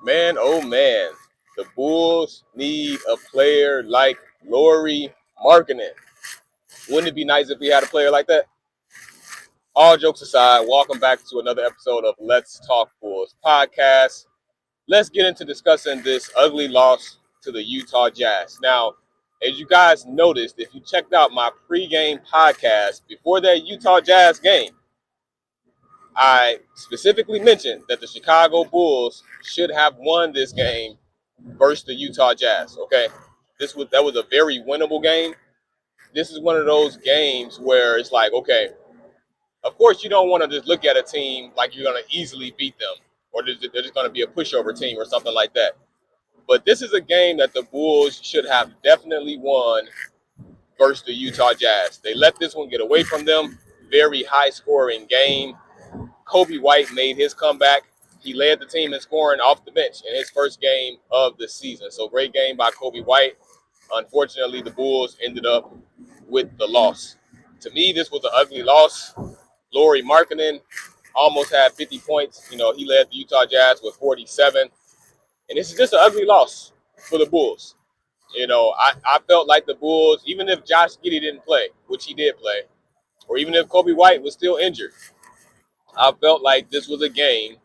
Man, oh man, the Bulls need a player like Lauri Markkanen. Wouldn't it be nice if we had a player like that? All jokes aside, welcome back to another episode of Let's Talk Bulls podcast. Let's get into discussing this ugly loss to the Utah Jazz. Now, as you guys noticed, if you checked out my pregame podcast before that Utah Jazz game, I specifically mentioned that the Chicago Bulls should have won this game versus the Utah Jazz. Okay, that was a very winnable game. This is one of those games where it's like, okay, of course you don't want to just look at a team like you're going to easily beat them, or they're just going to be a pushover team or something like that. But this is a game that the Bulls should have definitely won versus the Utah Jazz. They let this one get away from them. Very high scoring game. Kobe White made his comeback. He led the team in scoring off the bench in his first game of the season. So great game by Kobe White. Unfortunately, the Bulls ended up with the loss. To me, this was an ugly loss. Lauri Markkanen almost had 50 points. You know, he led the Utah Jazz with 47. And this is just an ugly loss for the Bulls. You know, I felt like the Bulls, even if Josh Giddey didn't play, which he did play, or even if Kobe White was still injured, I felt like this was a game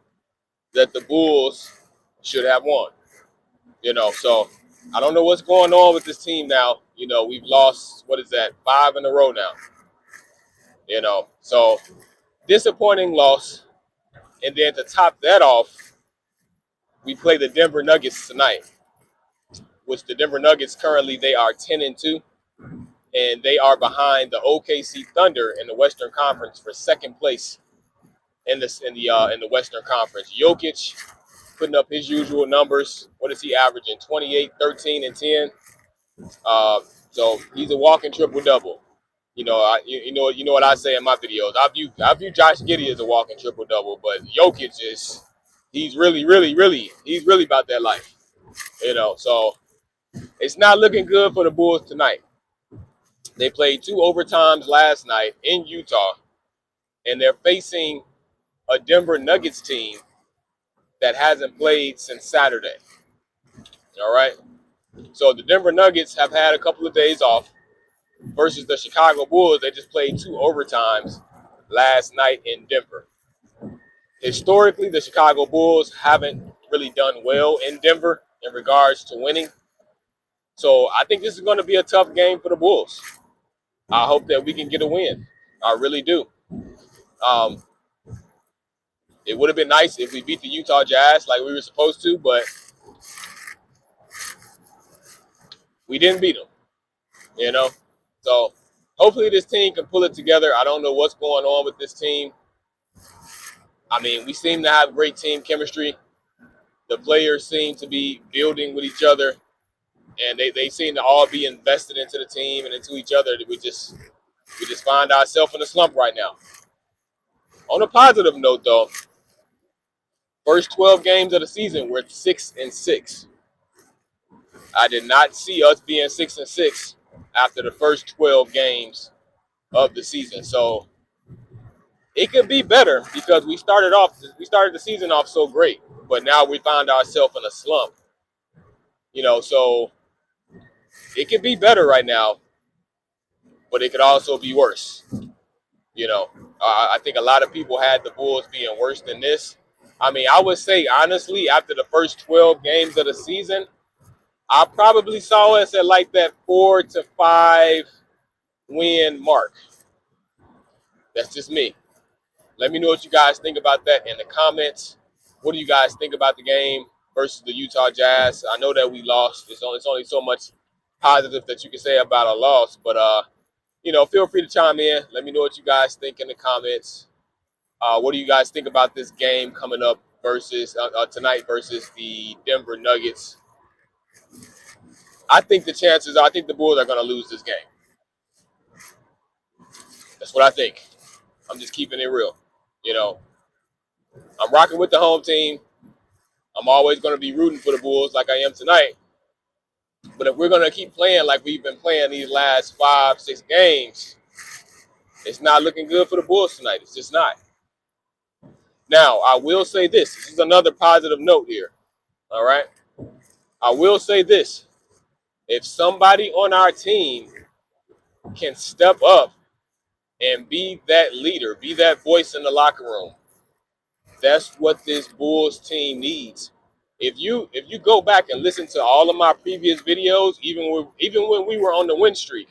that the Bulls should have won. You know, so I don't know what's going on with this team now. You know, we've lost, 5 in a row now. You know, so disappointing loss. And then to top that off, we play the Denver Nuggets tonight, which the Denver Nuggets currently they are 10-2, and they are behind the OKC Thunder in the Western Conference for second place in the Western Conference. Jokic putting up his usual numbers. What is he averaging? 28, 13, and 10. So he's a walking triple double. You know, you know what I say in my videos. I view Josh Giddey as a walking triple double, but Jokic he's really about that life. You know, so it's not looking good for the Bulls tonight. They played 2 overtimes last night in Utah, and they're facing a Denver Nuggets team that hasn't played since Saturday. All right. So the Denver Nuggets have had a couple of days off versus the Chicago Bulls. They just played 2 overtimes last night in Denver. Historically, the Chicago Bulls haven't really done well in Denver in regards to winning. So I think this is going to be a tough game for the Bulls. I hope that we can get a win. I really do. It would have been nice if we beat the Utah Jazz like we were supposed to, but we didn't beat them, you know. So hopefully this team can pull it together. I don't know what's going on with this team. I mean, we seem to have great team chemistry. The players seem to be building with each other, and they seem to all be invested into the team and into each other. We just find ourselves in a slump right now. On a positive note, though, first 12 games of the season, we're 6-6. I did not see us being 6-6 after the first 12 games of the season. So it could be better because we started the season off so great, but now we found ourselves in a slump. You know, so it could be better right now, but it could also be worse. You know, I think a lot of people had the Bulls being worse than this. I mean, I would say honestly, after the first 12 games of the season, I probably saw us at like that 4 to 5 win mark. That's just me. Let me know what you guys think about that in the comments. What do you guys think about the game versus the Utah Jazz? I know that we lost. It's only so much positive that you can say about a loss, but you know, feel free to chime in. Let me know what you guys think in the comments. What do you guys think about this game coming up versus tonight versus the Denver Nuggets? I think the Bulls are going to lose this game. That's what I think. I'm just keeping it real. You know, I'm rocking with the home team. I'm always going to be rooting for the Bulls like I am tonight. But if we're going to keep playing like we've been playing these last 5-6 games, it's not looking good for the Bulls tonight. It's just not. Now, I will say this. This is another positive note here. All right. I will say this. If somebody on our team can step up and be that leader, be that voice in the locker room, that's what this Bulls team needs. If you go back and listen to all of my previous videos, even when we were on the win streak,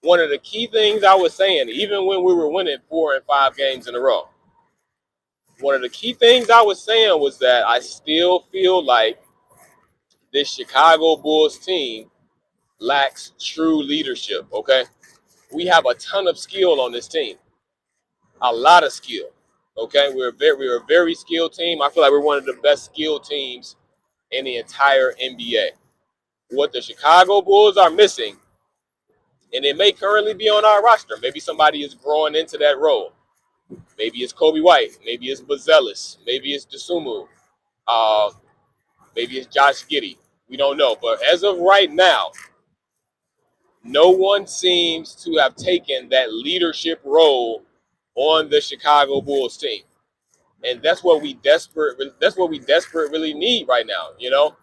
one of the key things I was saying, even when we were winning 4 and 5 games in a row, one of the key things I was saying was that I still feel like this Chicago Bulls team lacks true leadership. Okay, we have a ton of skill on this team, a lot of skill. Okay, we're a very skilled team. I feel like we're one of the best skilled teams in the entire NBA. What the Chicago Bulls are missing, and it may currently be on our roster, maybe somebody is growing into that role. Maybe it's Kobe White. Maybe it's Bazelis. Maybe it's Desumu. Uh, maybe it's Josh Giddey. We don't know. But as of right now, no one seems to have taken that leadership role on the Chicago Bulls team. And that's what we desperately need right now, you know?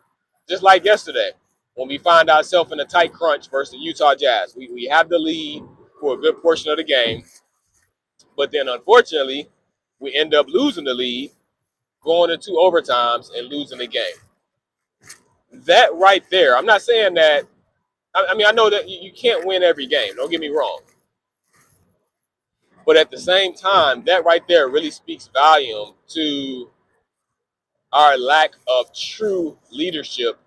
Just like yesterday, when we find ourselves in a tight crunch versus the Utah Jazz. We have the lead for a good portion of the game, but then unfortunately, we end up losing the lead, going into overtimes and losing the game. That right there, I'm not saying that, I mean, I know that you can't win every game, don't get me wrong. But at the same time, that right there really speaks volume to our lack of true leadership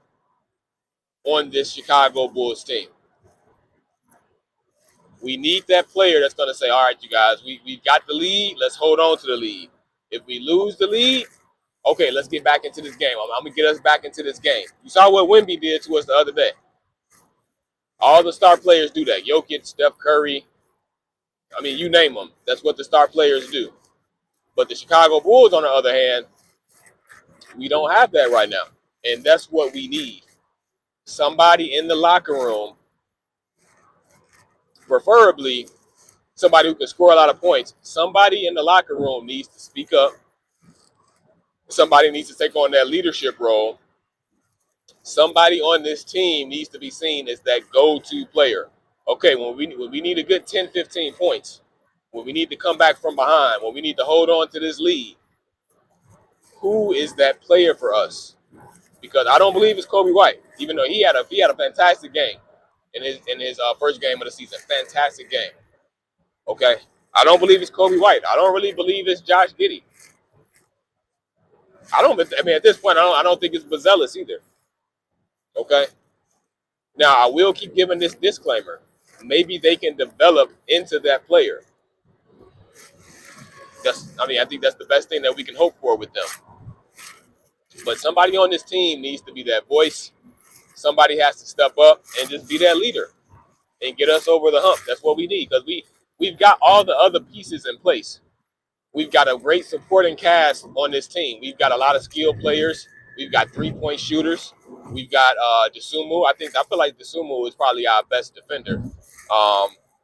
on this Chicago Bulls team. We need that player that's going to say, all right, you guys, we've got the lead. Let's hold on to the lead. If we lose the lead, okay, let's get back into this game. I'm going to get us back into this game. You saw what Wemby did to us the other day. All the star players do that. Jokic, Steph Curry. I mean, you name them. That's what the star players do. But the Chicago Bulls, on the other hand, we don't have that right now. And that's what we need. Somebody in the locker room, preferably somebody who can score a lot of points. Somebody in the locker room needs to speak up. Somebody needs to take on that leadership role. Somebody on this team needs to be seen as that go-to player. Okay, when we need a good 10, 15 points, when we need to come back from behind, when we need to hold on to this lead, who is that player for us? Because I don't believe it's Kobe White, even though he had a fantastic game in his first game of the season. Fantastic game. Okay, I don't believe it's Kobe White. I don't really believe it's Josh Giddey. I mean, at this point, I don't think it's Bazelis either. Okay. Now, I will keep giving this disclaimer. Maybe they can develop into that player. I think that's the best thing that we can hope for with them. But somebody on this team needs to be that voice. Somebody has to step up and just be that leader and get us over the hump. That's what we need, because we've got all the other pieces in place. We've got a great supporting cast on this team. We've got a lot of skilled players. We've got three-point shooters. We've got Desumu. I feel like Desumu is probably our best defender.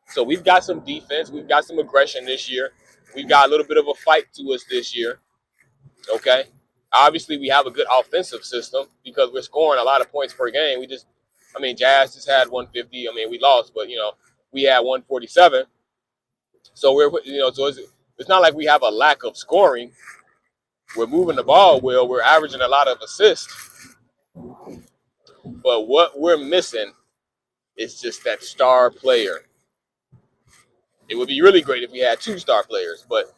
So we've got some defense. We've got some aggression this year. We've got a little bit of a fight to us this year. Okay. Obviously, we have a good offensive system because we're scoring a lot of points per game. Jazz just had 150. I mean, we lost, but we had 147. So it's not like we have a lack of scoring. We're moving the ball well. We're averaging a lot of assists. But what we're missing is just that star player. It would be really great if we had 2 star players, but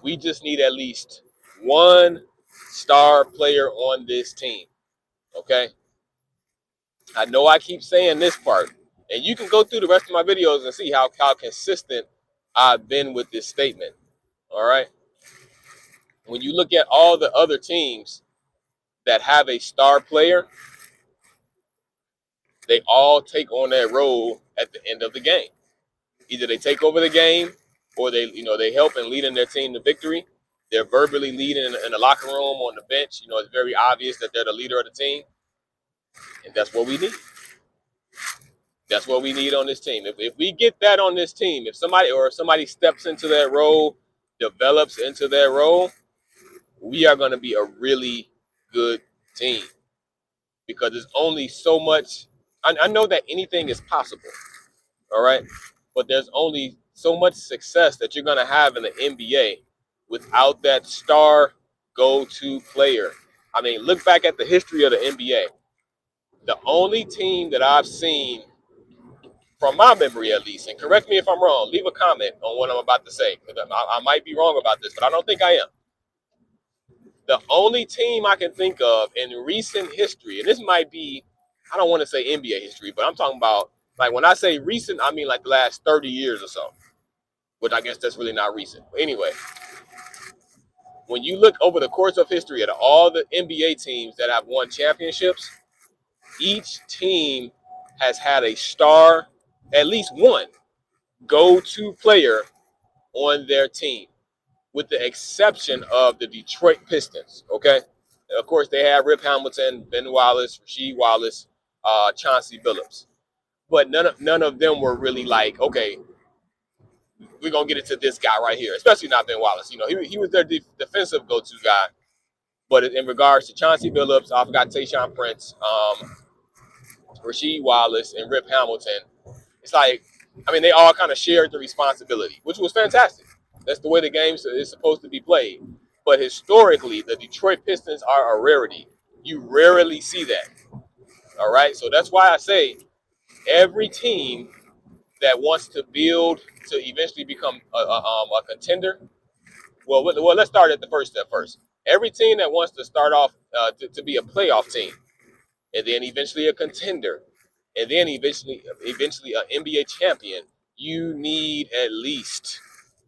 we just need at least 1 star player on this team. Okay? I know I keep saying this part, and you can go through the rest of my videos and see how consistent I've been with this statement. All right? When you look at all the other teams that have a star player, they all take on that role at the end of the game. Either they take over the game or they help and lead in their team to victory. They're verbally leading in the locker room, on the bench. It's very obvious that they're the leader of the team. And that's what we need. That's what we need on this team. If we get that on this team, if somebody steps into that role, develops into that role, we are going to be a really good team because there's only so much. I know that anything is possible, all right, but there's only so much success that you're going to have in the NBA without that star go-to player. I mean, look back at the history of the NBA. The only team that I've seen, from my memory at least, and correct me if I'm wrong, leave a comment on what I'm about to say. I might be wrong about this, but I don't think I am. The only team I can think of in recent history, and this might be, I don't want to say NBA history, but I'm talking about, like, when I say recent, I mean like the last 30 years or so, which I guess that's really not recent. But anyway, when you look over the course of history at all the NBA teams that have won championships, each team has had a star, at least one go-to player on their team, with the exception of the Detroit Pistons, okay? Of course, they had Rip Hamilton, Ben Wallace, Rasheed Wallace, Chauncey Billups. But none of them were really like, okay, we're going to get it to this guy right here, especially not Ben Wallace. You know, he was their defensive go-to guy. But in regards to Chauncey Billups, I forgot Tayshaun Prince, Rasheed Wallace, and Rip Hamilton, it's like, I mean, they all kind of shared the responsibility, which was fantastic. That's the way the game is supposed to be played. But historically, the Detroit Pistons are a rarity. You rarely see that. All right? So that's why I say every team that wants to build to eventually become a contender, well, let's start at the first step first. Every team that wants to start off to be a playoff team, and then eventually a contender, and then eventually an NBA champion, you need at least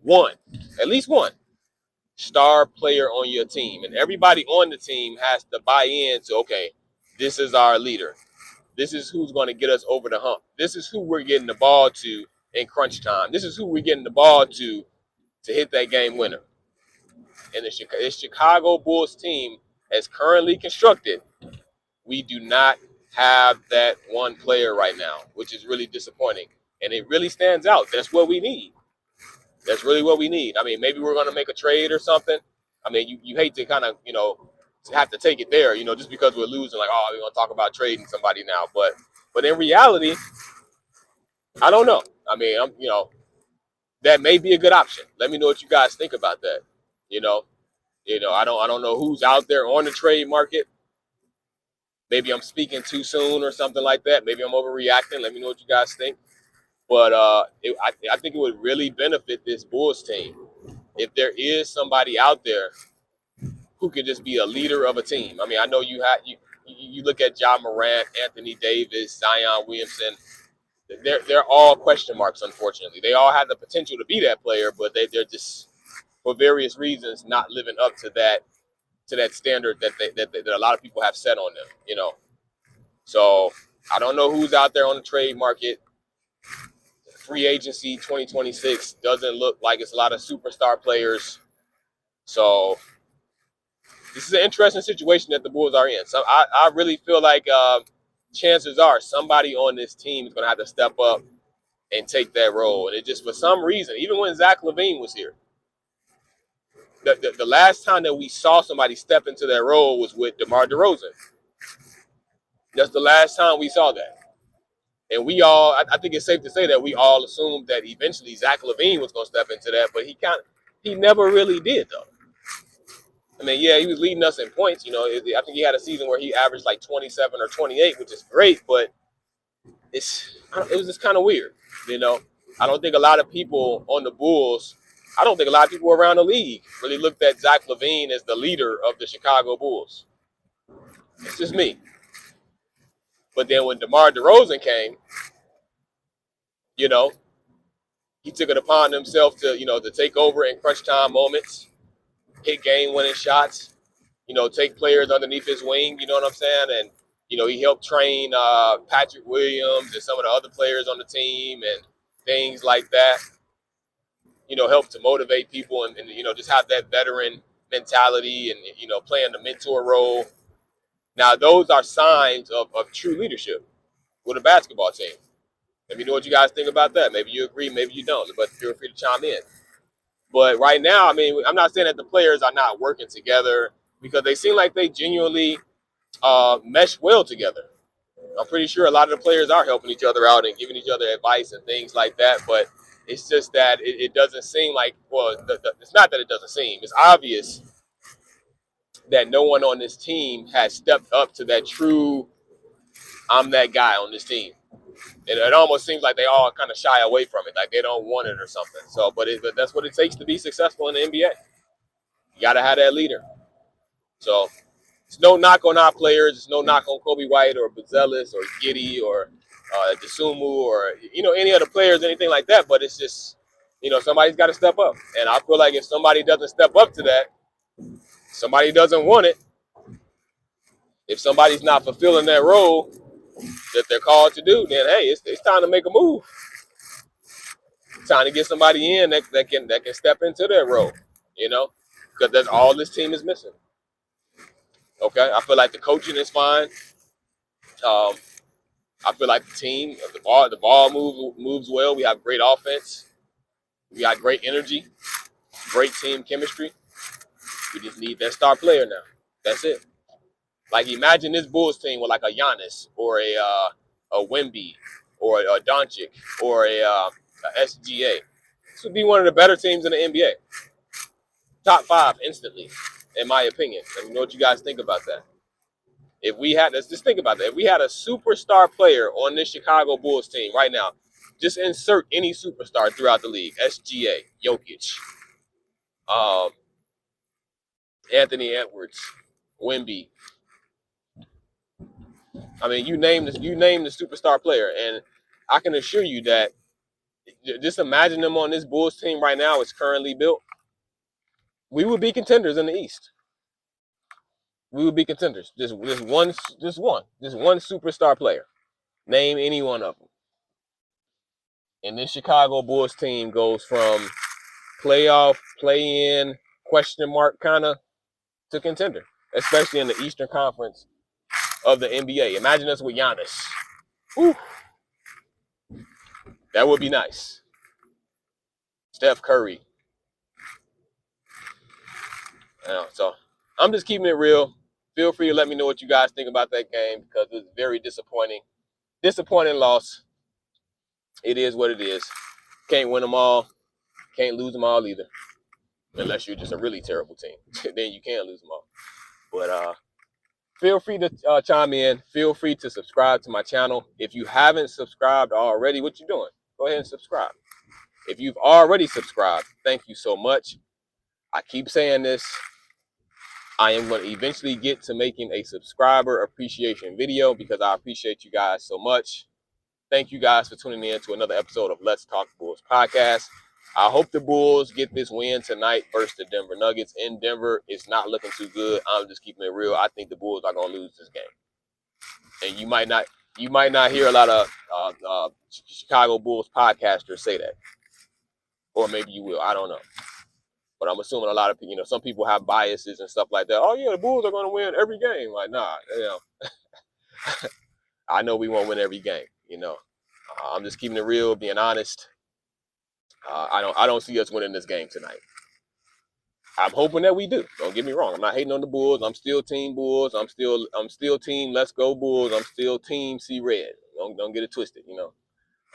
one star player on your team. And everybody on the team has to buy in to, okay, this is our leader. This is who's going to get us over the hump. This is who we're getting the ball to in crunch time. This is who we're getting the ball to hit that game winner. And the Chicago Bulls team, as currently constructed, we do not have that one player right now, which is really disappointing. And it really stands out. That's what we need. That's really what we need. I mean, maybe we're going to make a trade or something. I mean, you hate to kind of, have to take it there, just because we're losing, like, oh, we're going to talk about trading somebody now. But in reality, I don't know. I mean, that may be a good option. Let me know what you guys think about that. I don't know who's out there on the trade market. Maybe I'm speaking too soon or something like that. Maybe I'm overreacting. Let me know what you guys think. But I think it would really benefit this Bulls team if there is somebody out there who could just be a leader of a team. I mean, I know you look at Ja Morant, Anthony Davis, Zion Williamson. They're all question marks, unfortunately. They all have the potential to be that player, but they're just, for various reasons, not living up to that standard that a lot of people have set on them, So I don't know who's out there on the trade market. Free agency 2026 doesn't look like it's a lot of superstar players. So this is an interesting situation that the Bulls are in. So I really feel like chances are somebody on this team is going to have to step up and take that role. And it just, for some reason, even when Zach LaVine was here, the last time that we saw somebody step into that role was with DeMar DeRozan. That's the last time we saw that. And we all, I think it's safe to say that we all assumed that eventually Zach LaVine was going to step into that, but he never really did, though. I mean, yeah, he was leading us in points. I think he had a season where he averaged like 27 or 28, which is great, but it was just kind of weird, I don't think a lot of people on the Bulls, I don't think a lot of people around the league really looked at Zach LaVine as the leader of the Chicago Bulls. It's just me. But then when DeMar DeRozan came, he took it upon himself to take over in crunch time moments, hit game-winning shots, take players underneath his wing, you know what I'm saying? And, he helped train Patrick Williams and some of the other players on the team and things like that, help to motivate people and just have that veteran mentality and, playing the mentor role. Now, those are signs of true leadership with a basketball team. Let me know what you guys think about that. Maybe you agree, maybe you don't, but feel free to chime in. But right now, I mean, I'm not saying that the players are not working together, because they seem like they genuinely mesh well together. I'm pretty sure a lot of the players are helping each other out and giving each other advice and things like that. But it's just that it doesn't seem like, well, it's not that it doesn't seem. It's obvious that no one on this team has stepped up to that true, I'm that guy on this team. And it almost seems like they all kind of shy away from it, like they don't want it or something. So, but that's what it takes to be successful in the NBA. You got to have that leader. So it's no knock on our players. It's no knock on Kobe White or Buzelis or Giddey or Desumu or any other players, anything like that. But it's just somebody's got to step up, and I feel like if somebody doesn't step up to that, somebody doesn't want it. If somebody's not fulfilling that role that they're called to do, then hey, it's time to make a move. It's time to get somebody in that can step into that role, because that's all this team is missing. Okay, I feel like the coaching is fine. I feel like the team, the ball moves well. We have great offense. We got great energy, great team chemistry. We just need that star player now. That's it. Like imagine this Bulls team with like a Giannis or a Wemby or a Doncic or a SGA. This would be one of the better teams in the NBA. Top 5 instantly, in my opinion. Let me know what you guys think about that. If we had, let's just think about that. If we had a superstar player on this Chicago Bulls team right now, just insert any superstar throughout the league. SGA, Jokic, Anthony Edwards, Wemby. I mean, you name the superstar player, and I can assure you that just imagine them on this Bulls team right now, it's currently built. We would be contenders in the East. We would be contenders. Just one superstar player. Name any one of them. And this Chicago Bulls team goes from playoff, play-in, question mark kind of to contender, especially in the Eastern Conference of the NBA. Imagine us with Giannis. Whew. That would be nice. Steph Curry. So I'm just keeping it real. Feel free to let me know what you guys think about that game because it's very disappointing. Disappointing loss. It is what it is. Can't win them all. Can't lose them all either. Unless you're just a really terrible team. Then you can lose them all. But feel free to chime in. Feel free to subscribe to my channel. If you haven't subscribed already, what you doing? Go ahead and subscribe. If you've already subscribed, thank you so much. I keep saying this. I am going to eventually get to making a subscriber appreciation video because I appreciate you guys so much. Thank you guys for tuning in to another episode of Let's Talk Bulls podcast. I hope the Bulls get this win tonight versus the Denver Nuggets. In Denver, it's not looking too good. I'm just keeping it real. I think the Bulls are going to lose this game. And you might not hear a lot of Chicago Bulls podcasters say that. Or maybe you will. I don't know. But I'm assuming a lot of people, some people have biases and stuff like that. Oh, yeah, the Bulls are going to win every game. Like, nah, I know we won't win every game, I'm just keeping it real, being honest. I don't see us winning this game tonight. I'm hoping that we do. Don't get me wrong. I'm not hating on the Bulls. I'm still team Bulls. I'm still team Let's Go Bulls. I'm still team See Red. Don't get it twisted,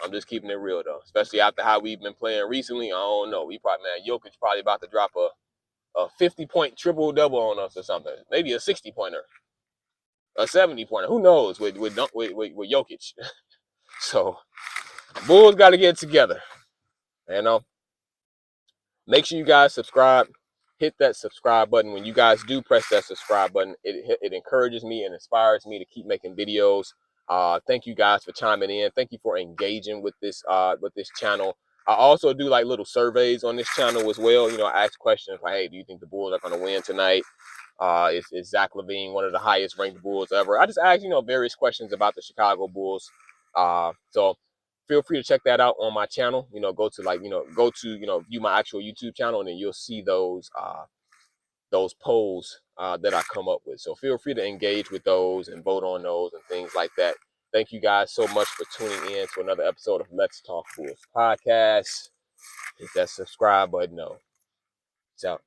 I'm just keeping it real though. Especially after how we've been playing recently. I don't know. Jokic probably about to drop a 50-point triple-double on us or something. Maybe a 60-pointer. A 70-pointer. Who knows with Jokic. So Bulls got to get together. Make sure you guys subscribe. Hit that subscribe button. When you guys do press that subscribe button, it encourages me and inspires me to keep making videos. Thank you guys for chiming in. Thank you for engaging with this channel. I also do like little surveys on this channel as well. I ask questions like, hey, do you think the Bulls are going to win tonight? Is Zach LaVine one of the highest ranked Bulls ever? I just ask, various questions about the Chicago Bulls. So feel free to check that out on my channel. Go to view my actual YouTube channel, and then you'll see those polls that I come up with. So feel free to engage with those and vote on those and things like that. Thank you guys so much for tuning in to another episode of Let's Talk Bulls podcast. Hit that subscribe button. It's out.